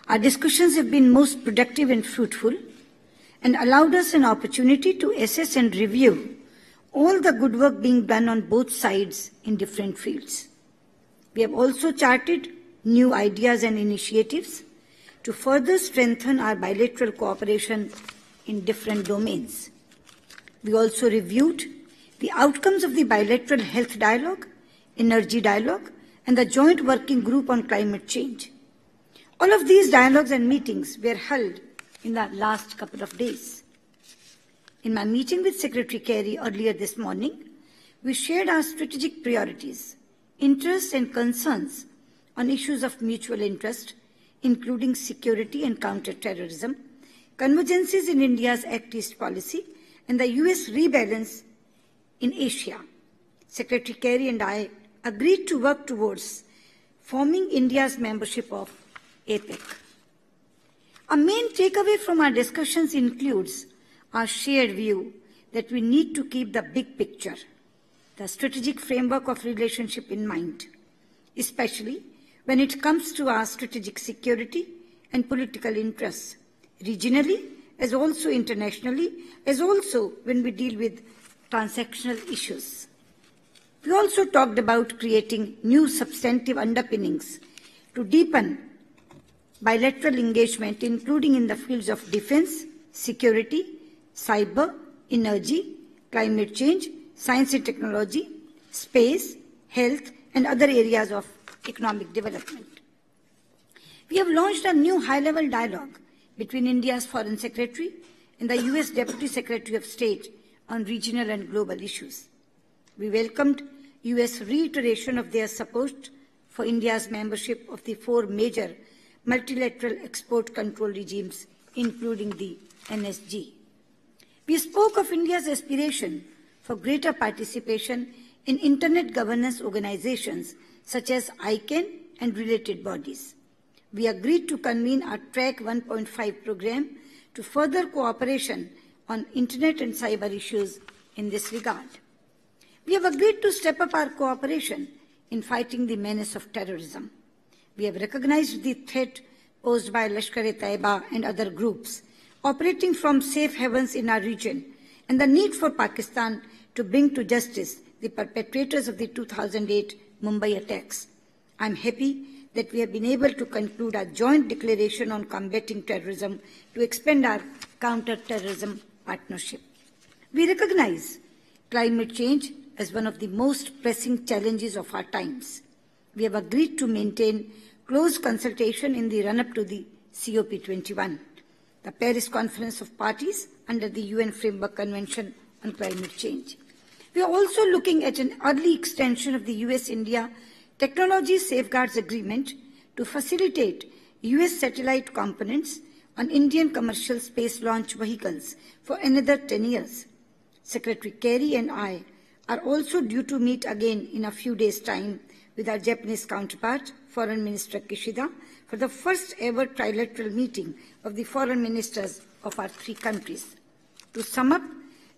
Our discussions have been most productive and fruitful and allowed us an opportunity to assess and review all the good work being done on both sides in different fields. We have also charted new ideas and initiatives to further strengthen our bilateral cooperation in different domains. We also reviewed the outcomes of the bilateral health dialogue, energy dialogue, and the joint working group on climate change. All of these dialogues and meetings were held in the last couple of days. In my meeting with Secretary Kerry earlier this morning, we shared our strategic priorities, interests and concerns on issues of mutual interest, including security and counter-terrorism, convergences in India's Act East policy, and the US rebalance in Asia. Secretary Kerry and I agreed to work towards forming India's membership of APEC. A main takeaway from our discussions includes our shared view that we need to keep the big picture, the strategic framework of relationship in mind, especially when it comes to our strategic security and political interests, regionally as also internationally, as also when we deal with transactional issues. We also talked about creating new substantive underpinnings to deepen bilateral engagement, including in the fields of defense, security, cyber, energy, climate change, science and technology, space, health, and other areas of economic development. We have launched a new high-level dialogue between India's Foreign Secretary and the US Deputy Secretary of State on regional and global issues. We welcomed US reiteration of their support for India's membership of the 4 major multilateral export control regimes, including the NSG. We spoke of India's aspiration for greater participation in Internet governance organizations such as ICANN and related bodies. We agreed to convene our Track 1.5 program to further cooperation on Internet and cyber issues in this regard. We have agreed to step up our cooperation in fighting the menace of terrorism. We have recognized the threat posed by Lashkar-e-Taiba and other groups operating from safe havens in our region and the need for Pakistan to bring to justice the perpetrators of the 2008 Mumbai attacks. I am happy that we have been able to conclude a joint declaration on combating terrorism to expand our counter-terrorism partnership. We recognize climate change as one of the most pressing challenges of our times. We have agreed to maintain close consultation in the run-up to the COP21, the Paris Conference of Parties under the UN Framework Convention on Climate Change. We are also looking at an early extension of the US-India Technology Safeguards Agreement to facilitate US satellite components on Indian commercial space launch vehicles for another 10 years. Secretary Kerry and I are also due to meet again in a few days' time with our Japanese counterpart, Foreign Minister Kishida, for the first ever trilateral meeting of the foreign ministers of our 3 countries. To sum up,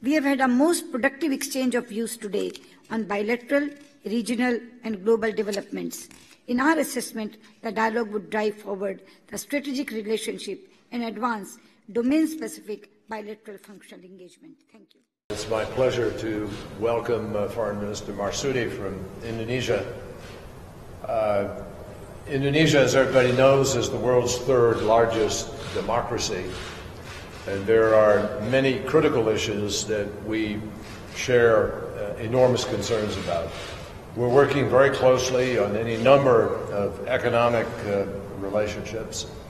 we have had a most productive exchange of views today on bilateral, regional, and global developments. In our assessment, the dialogue would drive forward the strategic relationship and advance domain-specific bilateral functional engagement. Thank you. It's my pleasure to welcome Foreign Minister Marsudi from Indonesia. Indonesia, as everybody knows, is the world's 3rd largest democracy, and there are many critical issues that we share enormous concerns about. We're working very closely on any number of economic relationships.